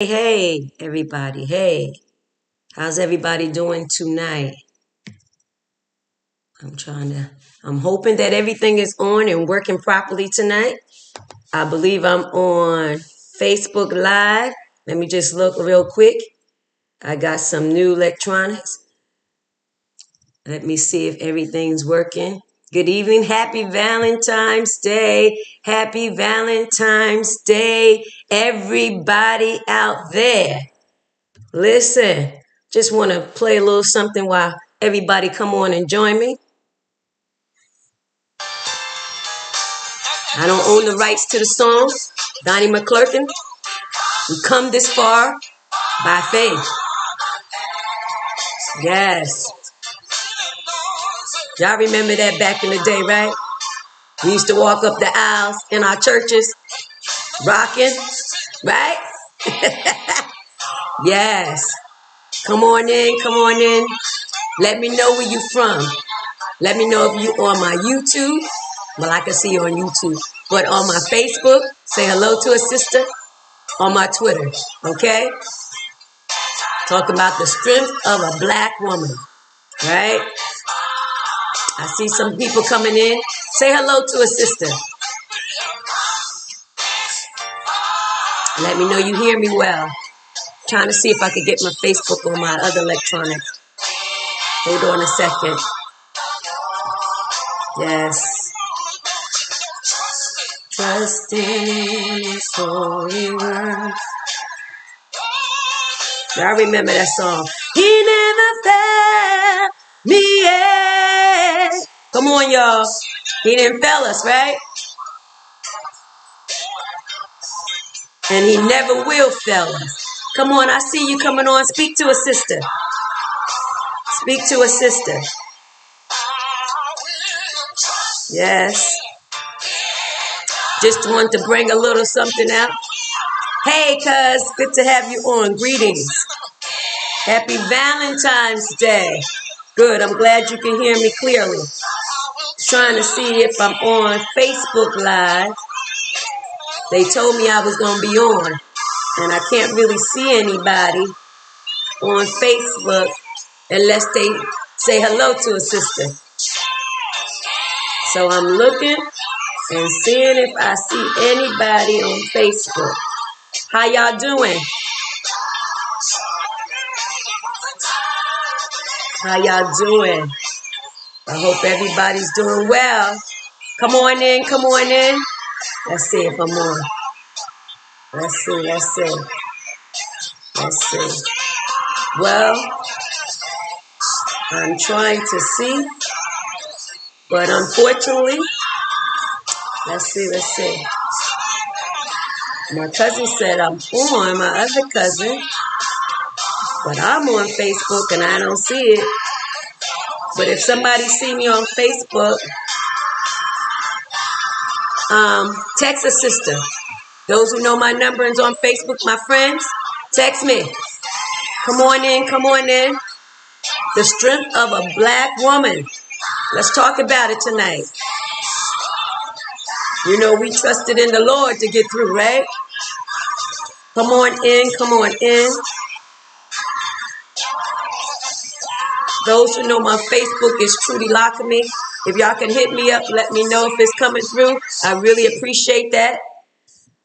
Hey, everybody. Hey, how's everybody doing tonight? I'm hoping that everything is on and working properly tonight. I believe I'm on Facebook Live. Let me just look real quick. I got some new electronics. Let me see if everything's working. Good evening. Happy Valentine's Day. Happy Valentine's Day, everybody out there. Listen, just want to play a little something while everybody come on and join me. I don't own the rights to the song. Donnie McClurkin. We come this far by faith. Yes. Y'all remember that back in the day, right? We used to walk up the aisles in our churches, rocking, right? Yes. Come on in, come on in. Let me know where you from. Let me know if you on my YouTube. Well, I can see you on YouTube. But on my Facebook, say hello to a sister. On my Twitter, okay? Talking about the strength of a black woman, right? I see some people coming in. Say hello to a sister. Let me know you hear me well. Trying to see if I could get my Facebook on my other electronics. Hold on a second. Yes. Trust in His holy word. Y'all remember that song? He never failed me yet. Come on, y'all. He didn't fail us, right? And He never will fail us. Come on, I see you coming on. Speak to a sister. Speak to a sister. Yes. Just want to bring a little something out. Hey, cuz, good to have you on. Greetings. Happy Valentine's Day. Good, I'm glad you can hear me clearly. Trying to see if I'm on Facebook Live. They told me I was going to be on, and I can't really see anybody on Facebook unless they say hello to a sister. So I'm looking and seeing if I see anybody on Facebook. How y'all doing? How y'all doing? I hope everybody's doing well. Come on in, come on in. Let's see if I'm on. Let's see. Let's see. Well, I'm trying to see, but unfortunately, let's see. My cousin said I'm on, my other cousin, but I'm on Facebook and I don't see it. But if somebody see me on Facebook, text a sister. Those who know my number is on Facebook, my friends, text me. Come on in, come on in. The strength of a black woman. Let's talk about it tonight. You know, we trusted in the Lord to get through, right? Come on in, come on in. Those who know my Facebook is Trudy Lockamy. If y'all can hit me up, let me know if it's coming through. I really appreciate that.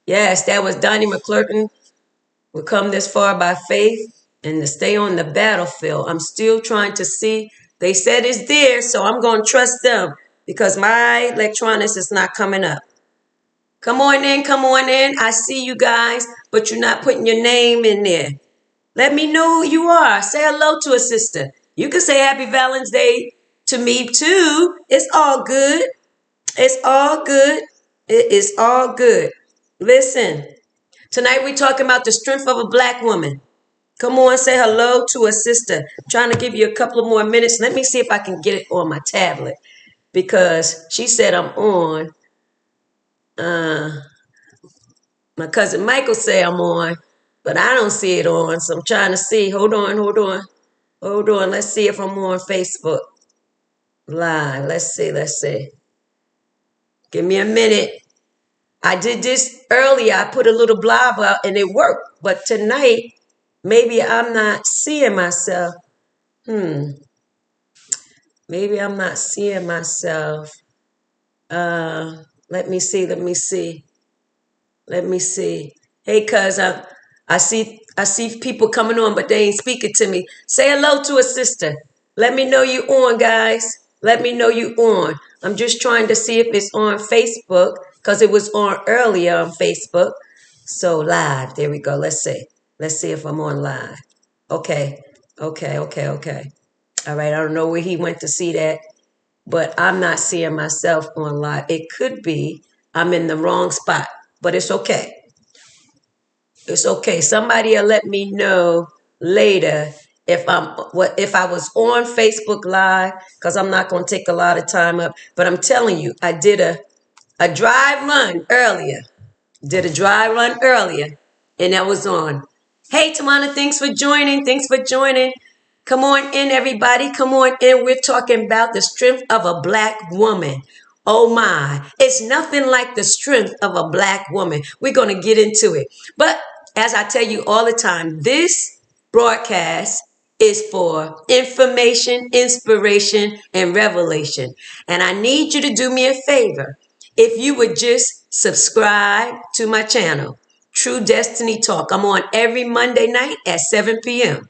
Yes, that was Donnie McClurkin. We'll come this far by faith and to stay on the battlefield. I'm still trying to see. They said it's there, so I'm going to trust them because my electronics is not coming up. Come on in, come on in. I see you guys, but you're not putting your name in there. Let me know who you are. Say hello to a sister. You can say Happy Valentine's Day to me too. It's all good. It's all good. It is all good. Listen, tonight we're talking about the strength of a black woman. Come on, say hello to a sister. I'm trying to give you a couple of more minutes. Let me see if I can get it on my tablet because she said I'm on. My cousin Michael said I'm on, but I don't see it on. So I'm trying to see. Hold on. Let's see if I'm on Facebook Live. Let's see. Give me a minute. I did this earlier. I put a little blob out and it worked. But tonight, maybe I'm not seeing myself. Maybe I'm not seeing myself. Let me see. Let me see. Let me see. Hey, cuz I see people coming on, but they ain't speaking to me. Say hello to a sister. Let me know you on, guys. Let me know you on. I'm just trying to see if it's on Facebook because it was on earlier on Facebook. So live. There we go. Let's see. Let's see if I'm on live. Okay. Okay. Okay. Okay. All right. I don't know where he went to see that, but I'm not seeing myself on live. It could be I'm in the wrong spot, but it's okay. It's okay. Somebody will let me know later if I was on Facebook Live, because I'm not going to take a lot of time up. But I'm telling you, I did a dry run earlier. Did a dry run earlier, and that was on. Hey, Tawana, thanks for joining. Thanks for joining. Come on in, everybody. Come on in. We're talking about the strength of a black woman. Oh my, it's nothing like the strength of a black woman. We're going to get into it. But as I tell you all the time, this broadcast is for information, inspiration, and revelation. And I need you to do me a favor. If you would just subscribe to my channel, True Destiny Talk. I'm on every Monday night at 7 p.m.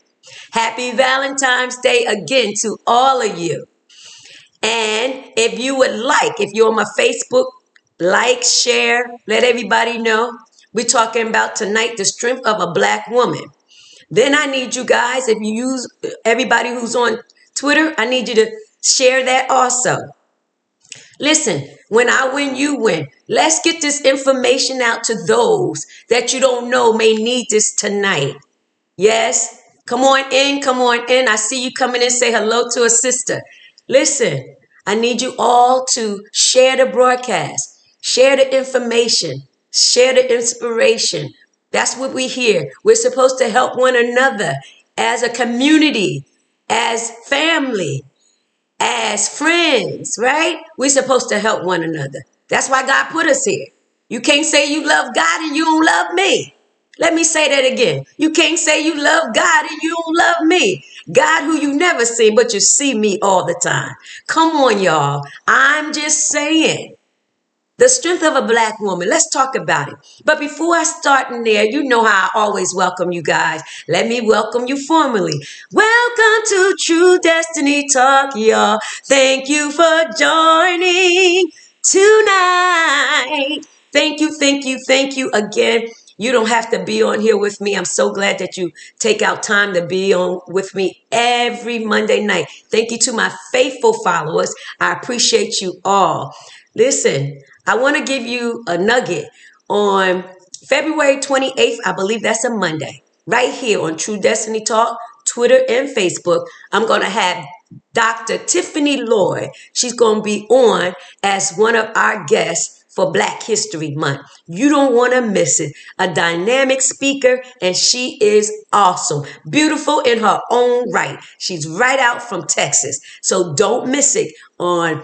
Happy Valentine's Day again to all of you. And if you would like, if you're on my Facebook, like, share, let everybody know. We're talking about tonight the strength of a black woman. Then I need you guys, if you use everybody who's on Twitter, I need you to share that also. Listen, when I win, you win. Let's get this information out to those that you don't know may need this tonight. Yes? Come on in, come on in. I see you coming in. Say hello to a sister. Listen, I need you all to share the broadcast, share the information, share the inspiration. That's what we hear. We're supposed to help one another as a community, as family, as friends, right? We're supposed to help one another. That's why God put us here. You can't say you love God and you don't love me. Let me say that again. You can't say you love God and you don't love me. God who you never see, but you see me all the time. Come on, y'all. I'm just saying. The strength of a black woman. Let's talk about it. But before I start in there, you know how I always welcome you guys. Let me welcome you formally. Welcome to True Destiny Talk, y'all. Thank you for joining tonight. Thank you, thank you, thank you again. You don't have to be on here with me. I'm so glad that you take out time to be on with me every Monday night. Thank you to my faithful followers. I appreciate you all. Listen, I want to give you a nugget on February 28th. I believe that's a Monday. Right here on True Destiny Talk, Twitter and Facebook. I'm going to have Dr. Tiffany Lloyd. She's going to be on as one of our guests for Black History Month. You don't want to miss it. A dynamic speaker, and she is awesome. Beautiful in her own right. She's right out from Texas. So don't miss it on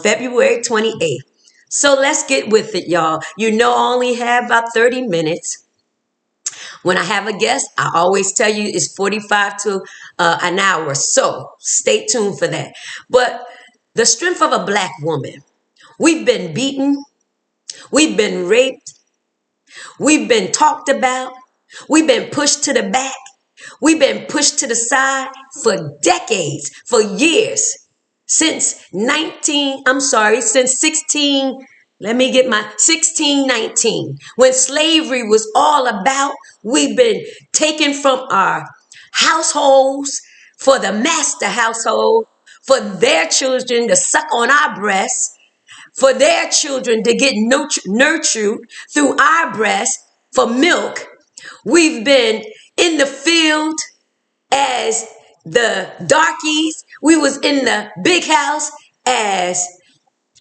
February 28th. So let's get with it, y'all. You know, I only have about 30 minutes. When I have a guest, I always tell you it's 45 to an hour. So stay tuned for that. But the strength of a black woman. We've been beaten. We've been raped. We've been talked about. We've been pushed to the back. We've been pushed to the side for decades, for years. Since 1619, when slavery was all about. We've been taken from our households for the master household, for their children to suck on our breasts, for their children to get nurtured through our breasts for milk. We've been in the field as the darkies. We was in the big house as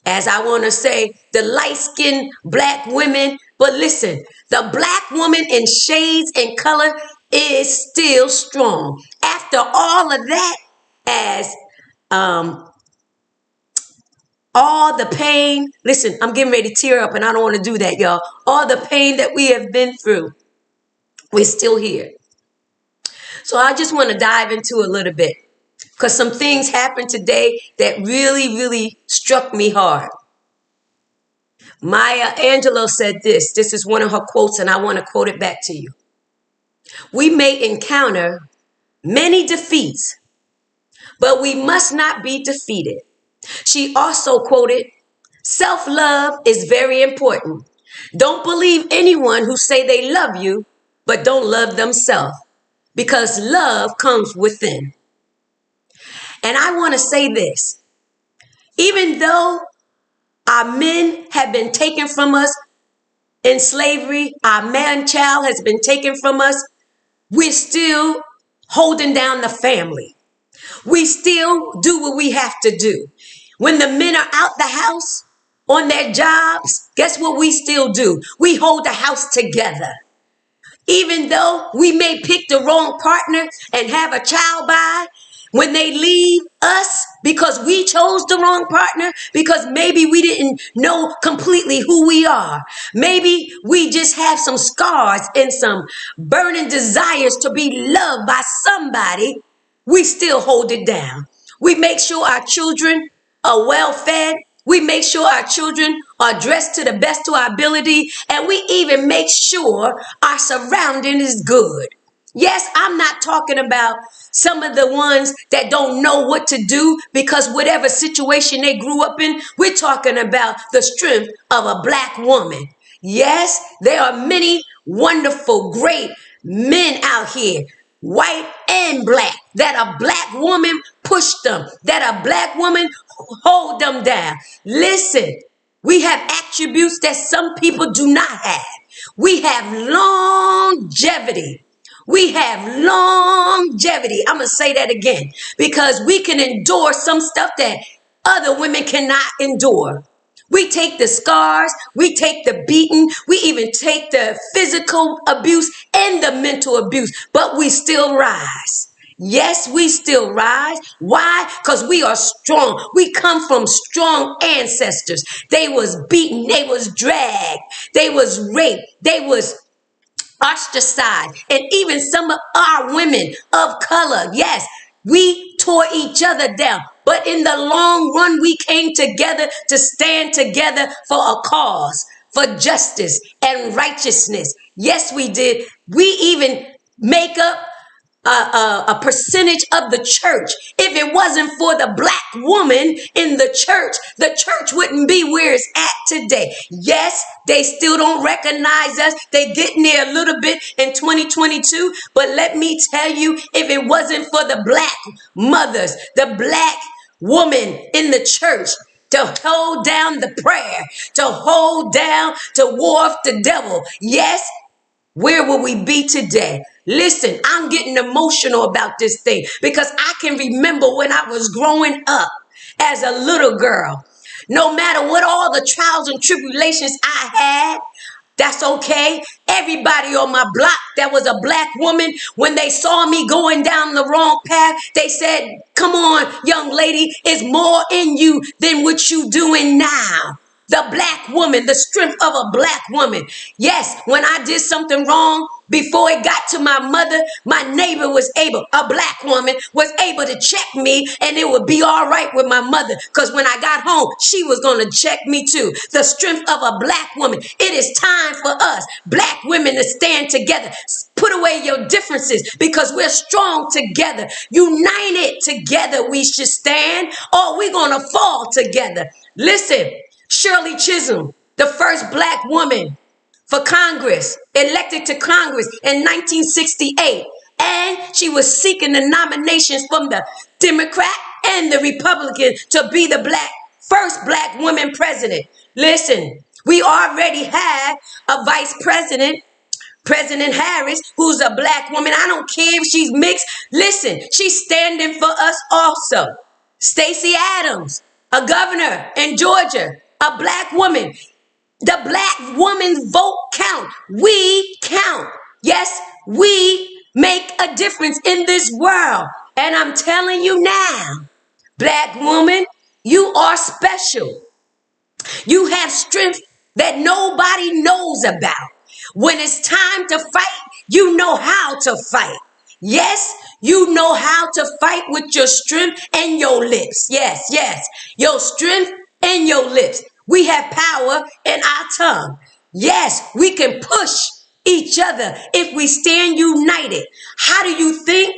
I want to say, the light-skinned black women. But listen, the black woman in shades and color is still strong. After all of that, as all the pain. Listen, I'm getting ready to tear up and I don't want to do that, y'all. All the pain that we have been through, we're still here. So I just want to dive into a little bit because some things happened today that really, really struck me hard. Maya Angelou said this. This is one of her quotes and I want to quote it back to you. We may encounter many defeats, but we must not be defeated. She also quoted, self-love is very important. Don't believe anyone who say they love you, but don't love themselves, because love comes within. And I want to say this, even though our men have been taken from us in slavery, our man child has been taken from us, we're still holding down the family. We still do what we have to do. When the men are out the house on their jobs, guess what we still do? We hold the house together. Even though we may pick the wrong partner and have a child by, when they leave us because we chose the wrong partner, because maybe we didn't know completely who we are. Maybe we just have some scars and some burning desires to be loved by somebody. We still hold it down. We make sure our children are well fed. We make sure our children are dressed to the best of our ability. And we even make sure our surrounding is good. Yes, I'm not talking about some of the ones that don't know what to do because whatever situation they grew up in, we're talking about the strength of a black woman. Yes, there are many wonderful, great men out here, white and black, that a black woman pushed them, that a black woman hold them down. Listen, we have attributes that some people do not have. We have longevity. We have longevity. I'm going to say that again because we can endure some stuff that other women cannot endure. We take the scars, we take the beating, we even take the physical abuse and the mental abuse, but we still rise. Yes, we still rise. Why? Because we are strong. We come from strong ancestors. They was beaten, they was dragged, they was raped, they was ostracized, and even some of our women of color, yes, we tore each other down. But in the long run, we came together to stand together for a cause, for justice and righteousness. Yes, we did. We even make up a percentage of the church. If it wasn't for the black woman in the church wouldn't be where it's at today. Yes, they still don't recognize us. They getting there a little bit in 2022. But let me tell you, if it wasn't for the black mothers, the black woman in the church, to hold down the prayer, to hold down, to war off the devil. Yes, where will we be today? Listen, I'm getting emotional about this thing because I can remember when I was growing up as a little girl. No matter what all the trials and tribulations I had, that's okay. Everybody on my block that was a black woman, when they saw me going down the wrong path, they said, come on, young lady, it's more in you than what you doing now. The black woman, the strength of a black woman. Yes, when I did something wrong, before it got to my mother, my neighbor was able, a black woman, was able to check me and it would be all right with my mother. Because when I got home, she was going to check me too. The strength of a black woman. It is time for us, black women, to stand together. Put away your differences because we're strong together. United together we should stand, or we're going to fall together. Listen. Shirley Chisholm, the first black woman for Congress, elected to Congress in 1968. And she was seeking the nominations from the Democrat and the Republican to be the first black woman president. Listen, we already have a vice president, President Harris, who's a black woman. I don't care if she's mixed. Listen, she's standing for us also. Stacey Adams, a governor in Georgia, a black woman. The black woman's vote count. We count. Yes, we make a difference in this world. And I'm telling you now, black woman, you are special. You have strength that nobody knows about. When it's time to fight, you know how to fight. Yes, you know how to fight with your strength and your lips. Yes, yes, your strength and your lips. We have power in our tongue. Yes, we can push each other if we stand united. How do you think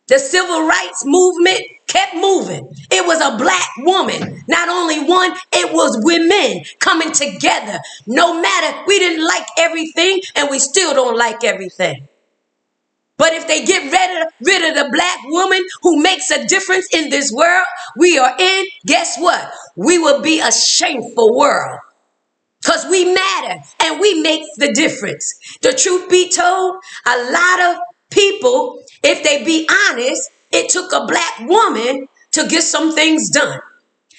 the civil rights movement kept moving? It was a black woman, not only one, it was women coming together. No matter, we didn't like everything and we still don't like everything. But if they get rid of the black woman who makes a difference in this world we are in, guess what? We will be a shameful world. Because we matter and we make the difference. The truth be told, a lot of people, if they be honest, it took a black woman to get some things done.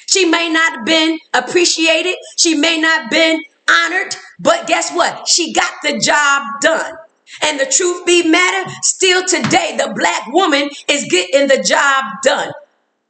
She may not have been appreciated. She may not have been honored. But guess what? She got the job done. And the truth be matter, still today, the black woman is getting the job done.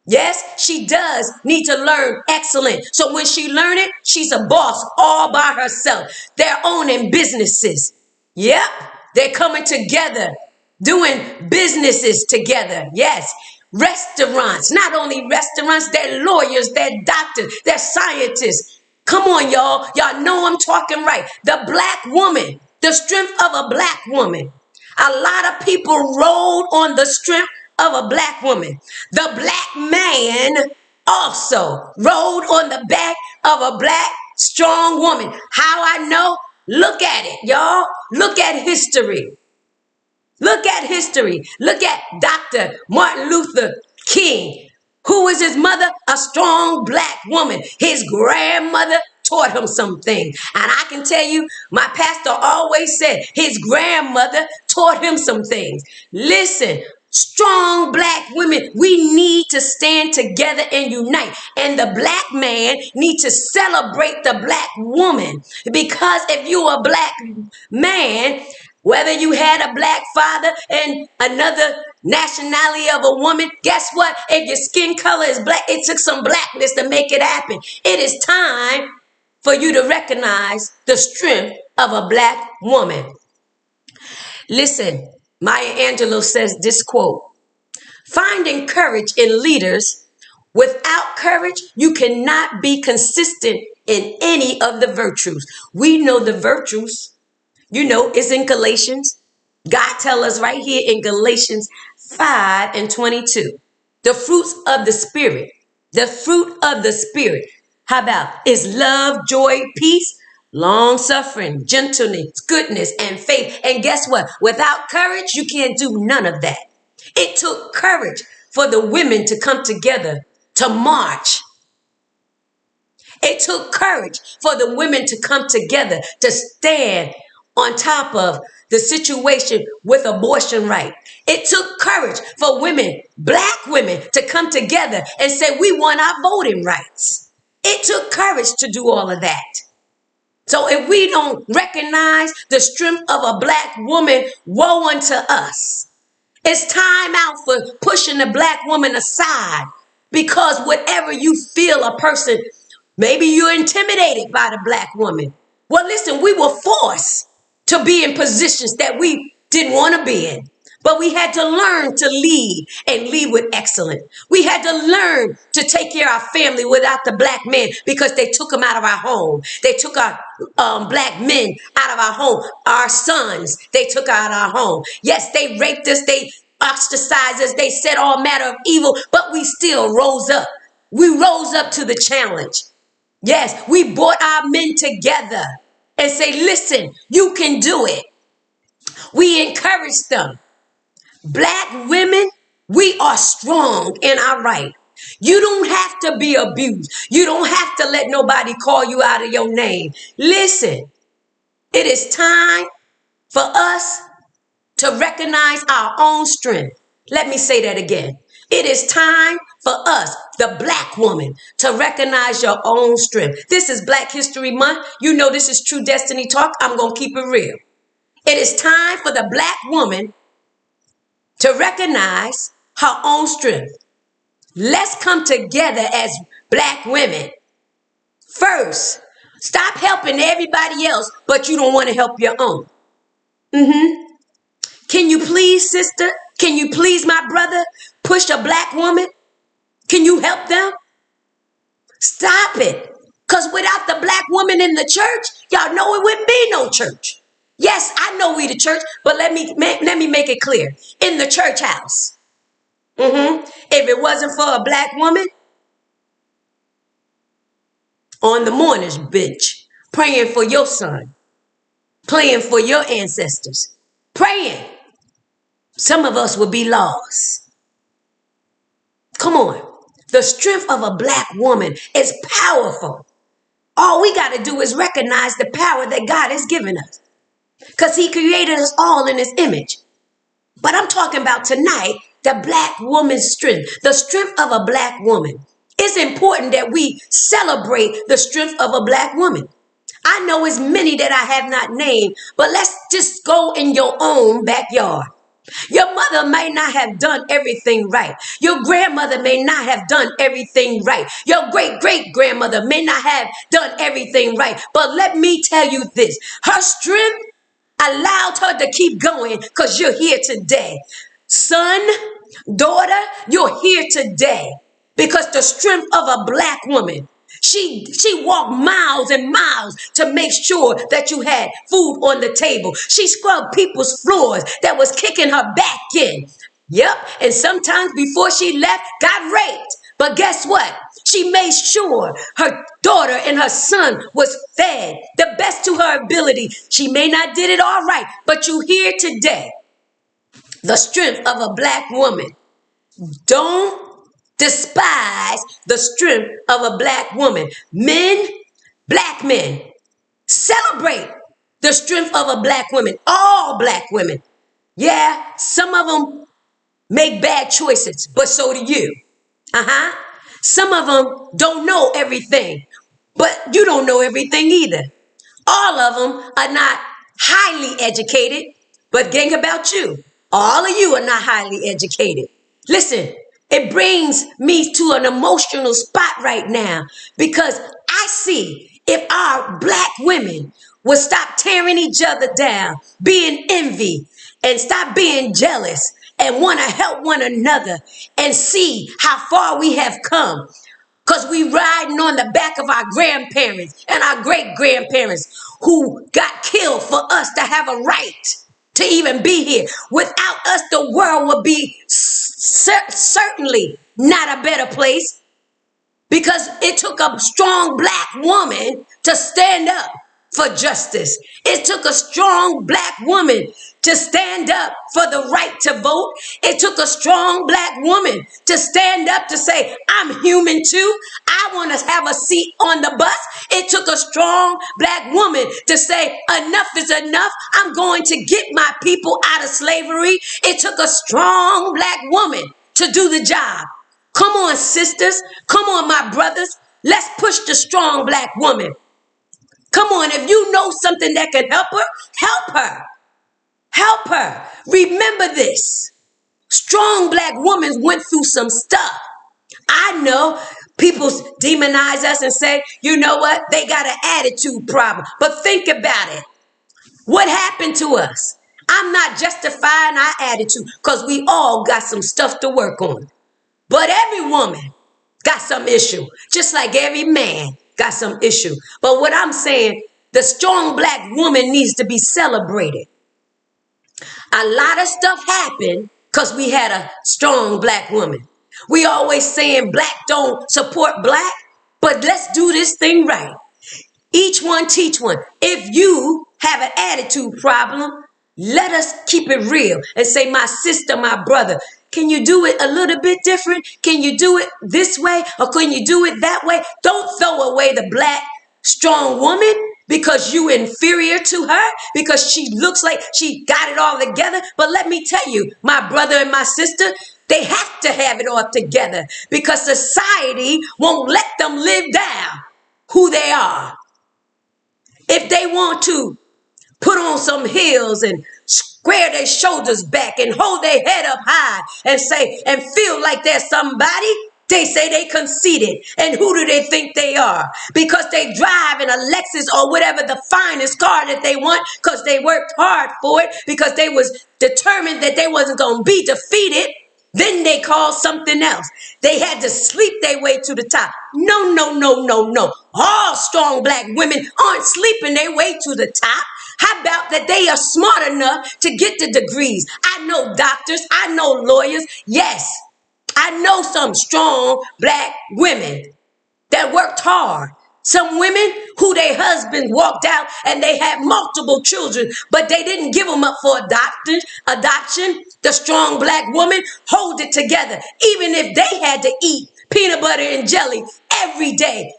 Yes, she does need to learn excellent. So when she learn it, she's a boss all by herself. They're owning businesses. Yep, they're coming together, doing businesses together. Yes, restaurants, not only restaurants, they're lawyers, they're doctors, they're scientists. Come on, y'all. Y'all know I'm talking right. The black woman, the strength of a black woman. A lot of people rode on the strength of a black woman. The black man also rode on the back of a black strong woman. How I know? Look at it, y'all. Look at history. Look at history. Look at Dr. Martin Luther King. Who was his mother? A strong black woman. His grandmother taught him some things. And I can tell you, my pastor always said his grandmother taught him some things. Listen, strong black women, we need to stand together and unite. And the black man needs to celebrate the black woman. Because if you're a black man, whether you had a black father and another nationality of a woman, guess what? If your skin color is black, it took some blackness to make it happen. It is time for you to recognize the strength of a black woman. Listen, Maya Angelou says this quote: finding courage in leaders. Without courage, you cannot be consistent in any of the virtues. We know the virtues. You know, it's in Galatians. God tells us right here in Galatians 5:22. The fruits of the Spirit. The fruit of the Spirit. How about is love, joy, peace, long suffering, gentleness, goodness, and faith. And guess what? Without courage, you can't do none of that. It took courage for the women to come together to march. It took courage for the women to come together to stand on top of the situation with abortion right. It took courage for women, black women, to come together and say, we want our voting rights. It took courage to do all of that. So if we don't recognize the strength of a black woman, woe unto us. It's time out for pushing the black woman aside, because whatever you feel a person, maybe you're intimidated by the black woman. Well, listen, we were forced to be in positions that we didn't want to be in. But we had to learn to lead and lead with excellence. We had to learn to take care of our family without the black men, because they took them out of our home. They took our black men out of our home. Our sons, they took out of our home. Yes, they raped us. They ostracized us. They said all manner of evil, but we still rose up. We rose up to the challenge. Yes, we brought our men together and say, listen, you can do it. We encourage them. Black women, we are strong in our right. You don't have to be abused. You don't have to let nobody call you out of your name. Listen, it is time for us to recognize our own strength. Let me say that again. It is time for us, the black woman, to recognize your own strength. This is Black History Month. You know this is True Destiny Talk. I'm going to keep it real. It is time for the black woman to recognize her own strength. Let's come together as black women. First, Stop helping everybody else, but you don't want to help your own. Mm-hmm. Can you please, sister? Can you please, my brother, push a black woman? Can you help them? Stop it. Because without the black woman in the church, y'all know it wouldn't be no church. Yes, I know we the church, but let me make it clear. In the church house. If it wasn't for a black woman on the mourner's bench, praying for your son, praying for your ancestors, praying, some of us would be lost. Come on. The strength of a black woman is powerful. All we got to do is recognize the power that God has given us, because he created us all in his image. But I'm talking about tonight, the black woman's strength, the strength of a black woman. It's important that we celebrate the strength of a black woman. I know it's many that I have not named, but let's just go in your own backyard. Your mother may not have done everything right. Your grandmother may not have done everything right. Your great-great-grandmother may not have done everything right. But let me tell you this. Her strength allowed her to keep going because you're here today. Son, daughter, you're here today because the strength of a black woman. She walked miles and miles to make sure that you had food on the table. She scrubbed people's floors that was kicking her back in. Yep. And sometimes before she left, got raped. But guess what? She made sure her daughter and her son was fed the best to her ability. She may not did it all right, but you here today. The strength of a black woman. Don't despise the strength of a black woman. Men, black men, celebrate the strength of a black woman. All black women. Yeah, some of them make bad choices, but so do you. Some of them don't know everything, but you don't know everything either. All of them are not highly educated, but think about you. All of you are not highly educated. Listen, it brings me to an emotional spot right now because I see if our black women would stop tearing each other down, being envy, and stop being jealous and want to help one another and see how far we have come. Because we riding on the back of our grandparents and our great-grandparents who got killed for us to have a right to even be here. Without us, the world would be certainly not a better place, because it took a strong black woman to stand up for justice. It took a strong black woman to stand up for the right to vote. It took a strong black woman to stand up to say, I'm human too. I want to have a seat on the bus. It took a strong black woman to say, enough is enough. I'm going to get my people out of slavery. It took a strong black woman to do the job. Come on, sisters. Come on, my brothers. Let's push the strong black woman. Come on, if you know something that can help her, help her. Help her. Remember this. Strong black women went through some stuff. I know people demonize us and say, you know what? They got an attitude problem. But think about it. What happened to us? I'm not justifying our attitude because we all got some stuff to work on. But every woman got some issue, just like every man got some issue. But what I'm saying, the strong black woman needs to be celebrated. A lot of stuff happened because we had a strong black woman. We always saying black don't support black, but let's do this thing right. Each one teach one. If you have an attitude problem, let us keep it real and say, my sister, my brother, can you do it a little bit different? Can you do it this way or can you do it that way? Don't throw away the black strong woman because you inferior to her, because she looks like she got it all together. But let me tell you, my brother and my sister, they have to have it all together because society won't let them live down who they are. If they want to put on some heels and square their shoulders back and hold their head up high and say and feel like they're somebody, They say they conceited. And who do they think they are? Because they drive in a Lexus or whatever the finest car that they want, because they worked hard for it, because they was determined that they wasn't going to be defeated. Then they call something else. They had to sleep their way to the top. No, no, no, no, no. All strong black women aren't sleeping their way to the top. How about that they are smart enough to get the degrees? I know doctors. I know lawyers. Yes, I know some strong black women that worked hard. Some women who their husbands walked out and they had multiple children, but they didn't give them up for adoption. The strong black woman hold it together, even if they had to eat peanut butter and jelly every day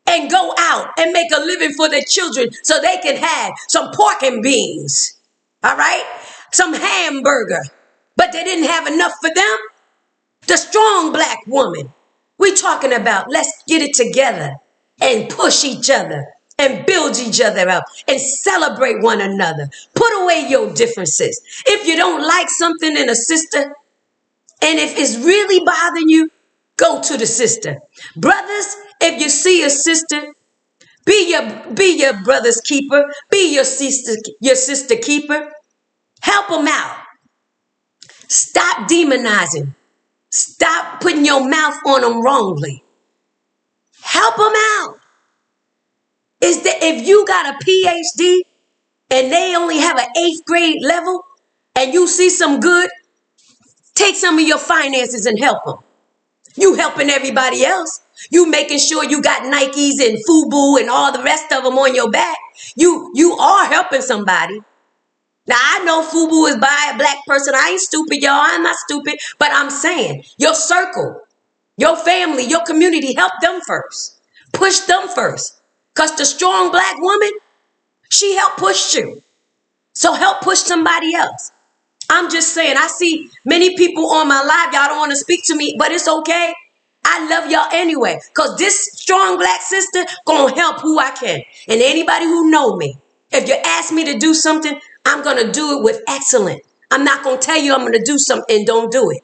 and go out and make a living for their children so they can have some pork and beans, all right? Some hamburger, but they didn't have enough for them. The strong black woman, we talking about let's get it together and push each other and build each other up and celebrate one another. Put away your differences. If you don't like something in a sister, and if it's really bothering you, go to the sister. Brothers, if you see a sister, be your brother's keeper, be your sister keeper. Help them out. Stop demonizing. Stop putting your mouth on them wrongly. Help them out. Is that if you got a PhD and they only have an 8th grade level and you see some good, take some of your finances and help them. You helping everybody else. You making sure you got Nikes and FUBU and all the rest of them on your back. You are helping somebody. Now, I know FUBU is by a black person. I ain't stupid, y'all. I'm not stupid. But I'm saying your circle, your family, your community, help them first. Push them first. Because the strong black woman, she helped push you. So help push somebody else. I'm just saying, I see many people on my live. Y'all don't want to speak to me, but it's okay. I love y'all anyway. Because this strong black sister going to help who I can. And anybody who know me, if you ask me to do something, I'm going to do it with excellence. I'm not going to tell you I'm going to do something and don't do it.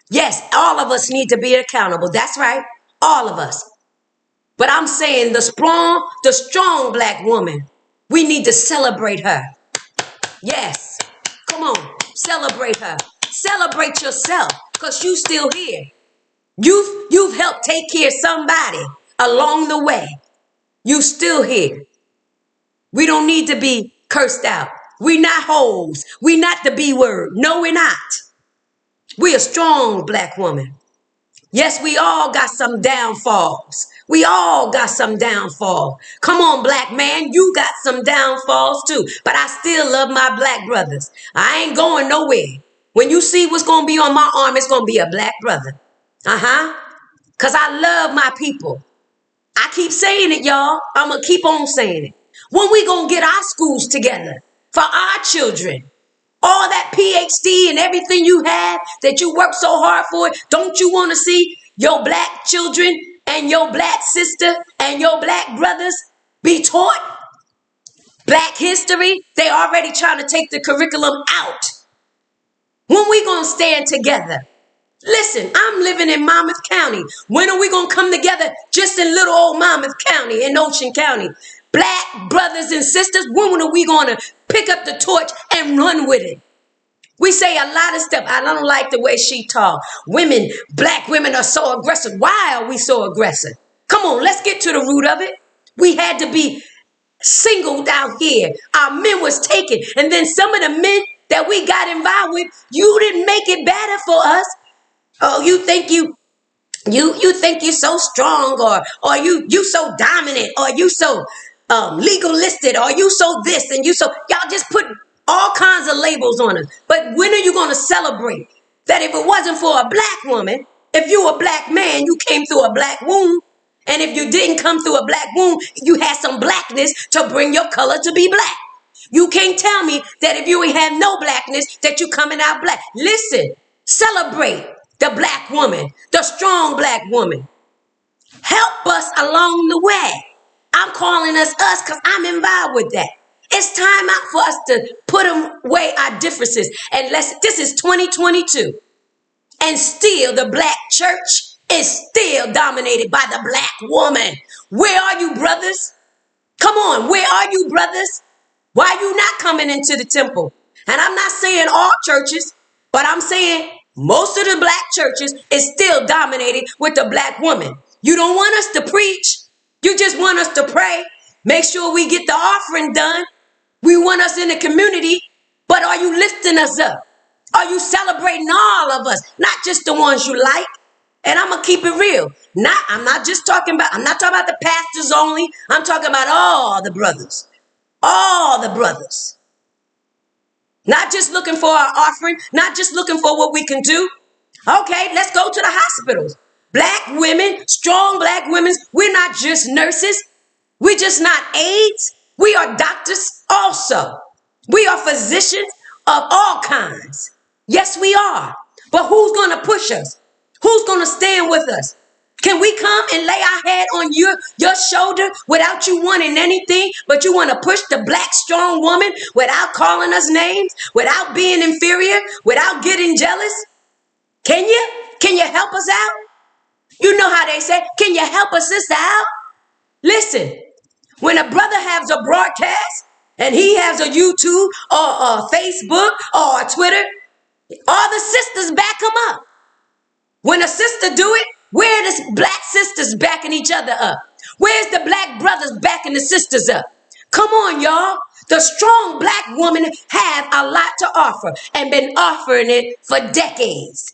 Yes, all of us need to be accountable. That's right. All of us. But I'm saying the strong black woman, we need to celebrate her. Yes. Come on. Celebrate her. Celebrate yourself because you still here. You've helped take care of somebody along the way. You still here. We don't need to be cursed out. We're not hoes. We're not the B word. No, we're not. We're a strong black woman. Yes, we all got some downfalls. We all got some downfall. Come on, black man, you got some downfalls too. But I still love my black brothers. I ain't going nowhere. When you see what's going to be on my arm, it's going to be a black brother. Because I love my people. I keep saying it, y'all. I'm going to keep on saying it. When we going to get our schools together for our children? All that PhD and everything you have that you work so hard for, don't you want to see your black children and your black sister and your black brothers be taught black history? They already trying to take the curriculum out. When we going to stand together? Listen, I'm living in Monmouth County. When are we going to come together just in little old Monmouth County in Ocean County? Black brothers and sisters, when are we going to pick up the torch and run with it? We say a lot of stuff. I don't like the way she talk. Women, black women are so aggressive. Why are we so aggressive? Come on, let's get to the root of it. We had to be singled out here. Our men was taken. And then some of the men that we got involved with, you didn't make it better for us. Oh, you think you think you're so strong, or you so dominant, or you so legalistic, or you so this and you so, y'all just put all kinds of labels on us. But when are you going to celebrate that if it wasn't for a black woman, if you a black man, you came through a black womb, and if you didn't come through a black womb, you had some blackness to bring your color to be black. You can't tell me that if you ain't have no blackness that you coming out black. Listen, celebrate the black woman, the strong black woman. Help us along the way. I'm calling us because I'm involved with that. It's time out for us to put away our differences. And this is 2022. And still the black church is still dominated by the black woman. Where are you, brothers? Come on, where are you, brothers? Why are you not coming into the temple? And I'm not saying all churches, but I'm saying most of the black churches is still dominated with the black woman. You don't want us to preach. You just want us to pray. Make sure we get the offering done. We want us in the community, but are you lifting us up? Are you celebrating all of us, not just the ones you like? And I'm going to keep it real. I'm not talking about the pastors only. I'm talking about all the brothers. All the brothers. Not just looking for our offering, not just looking for what we can do. Okay, let's go to the hospitals. Black women, strong black women, we're not just nurses. We're just not aides. We are doctors also. We are physicians of all kinds. Yes, we are. But who's going to push us? Who's going to stand with us? Can we come and lay our head on your shoulder without you wanting anything, but you want to push the black strong woman without calling us names, without being inferior, without getting jealous? Can you? Can you help us out? You know how they say, can you help a sister out? Listen, when a brother has a broadcast and he has a YouTube or a Facebook or a Twitter, all the sisters back him up. When a sister do it, where are the black sisters backing each other up? Where's the black brothers backing the sisters up? Come on, y'all. The strong black woman have a lot to offer and been offering it for decades.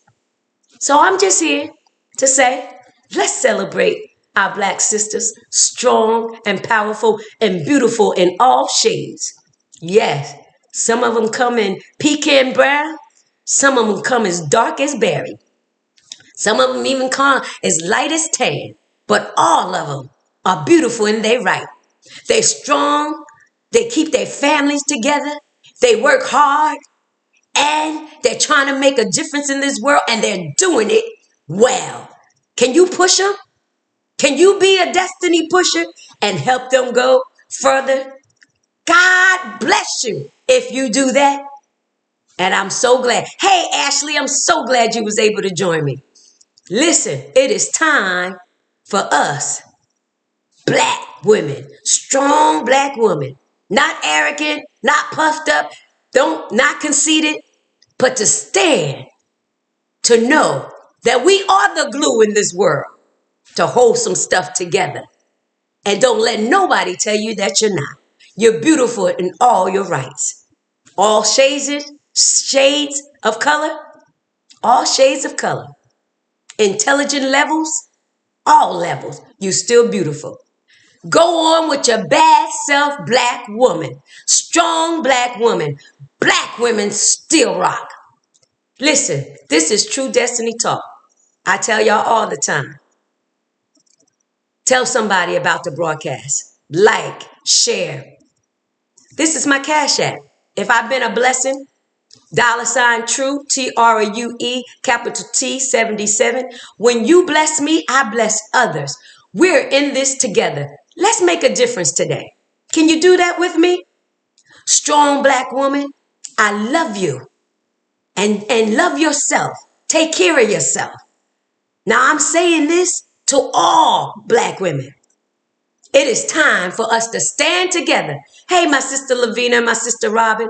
So I'm just here to say, let's celebrate our black sisters, strong and powerful and beautiful in all shades. Yes, some of them come in pecan brown. Some of them come as dark as berry. Some of them even come as light as tan. But all of them are beautiful in their right. They're strong. They keep their families together. They work hard. And they're trying to make a difference in this world. And they're doing it well. Can you push them? Can you be a destiny pusher and help them go further? God bless you if you do that. And I'm so glad. Hey, Ashley, I'm so glad you was able to join me. Listen, it is time for us, black women, strong black women, not arrogant, not puffed up, not conceited, but to stand, to know that we are the glue in this world, to hold some stuff together. And don't let nobody tell you that you're not. You're beautiful in all your rights. All shades of color, all shades of color. Intelligent levels, all levels, you still beautiful. Go on with your bad self, black woman. Strong black woman. Black women still rock. Listen, this is True Destiny Talk. I tell y'all all the time. Tell somebody about the broadcast. Like, share. This is my Cash App. If I've been a blessing, $ True, TRUE, capital T 77. When you bless me, I bless others. We're in this together. Let's make a difference today. Can you do that with me? Strong black woman, I love you. And love yourself. Take care of yourself. Now I'm saying this to all black women. It is time for us to stand together. Hey, my sister Lavina, my sister Robin.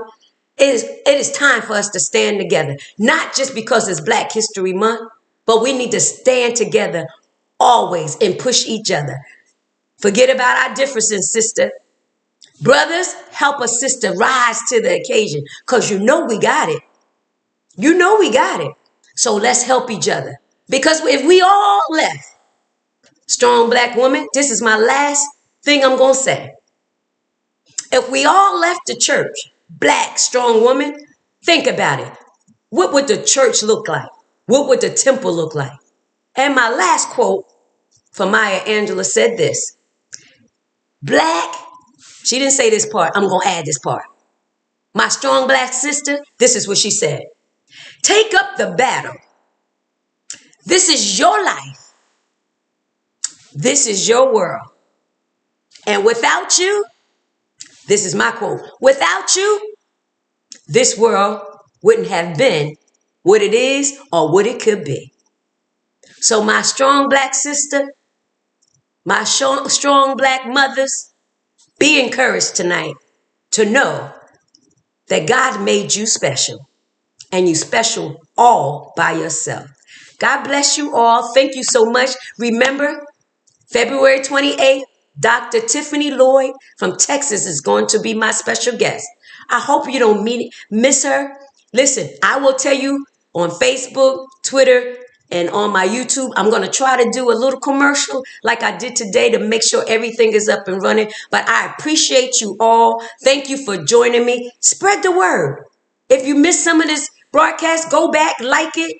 It is time for us to stand together. Not just because it's Black History Month, but we need to stand together always and push each other. Forget about our differences, sister. Brothers, help a sister rise to the occasion because you know we got it. You know we got it. So let's help each other. Because if we all left, strong black woman, this is my last thing I'm going to say. If we all left the church, black, strong woman, think about it. What would the church look like? What would the temple look like? And my last quote from Maya Angelou said this. Black, she didn't say this part. I'm going to add this part. My strong black sister, this is what she said. Take up the battle. This is your life. This is your world. And without you, this is my quote, without you, this world wouldn't have been what it is or what it could be. So my strong black sister, my strong black mothers, be encouraged tonight to know that God made you special, and you special all by yourself. God bless you all. Thank you so much. Remember, February 28th, Dr. Tiffany Lloyd from Texas is going to be my special guest. I hope you don't miss her. Listen, I will tell you on Facebook, Twitter, and on my YouTube, I'm going to try to do a little commercial like I did today to make sure everything is up and running. But I appreciate you all. Thank you for joining me. Spread the word. If you missed some of this broadcast, go back, like it.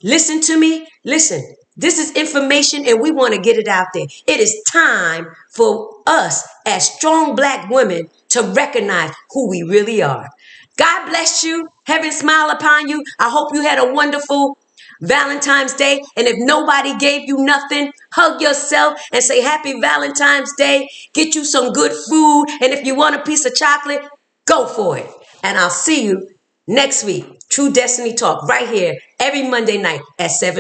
Listen to me. Listen, this is information and we want to get it out there. It is time for us as strong black women to recognize who we really are. God bless you. Heaven smile upon you. I hope you had a wonderful Valentine's Day. And if nobody gave you nothing, hug yourself and say happy Valentine's Day. Get you some good food. And if you want a piece of chocolate, go for it. And I'll see you next week. True Destiny Talk right here every Monday night at 7.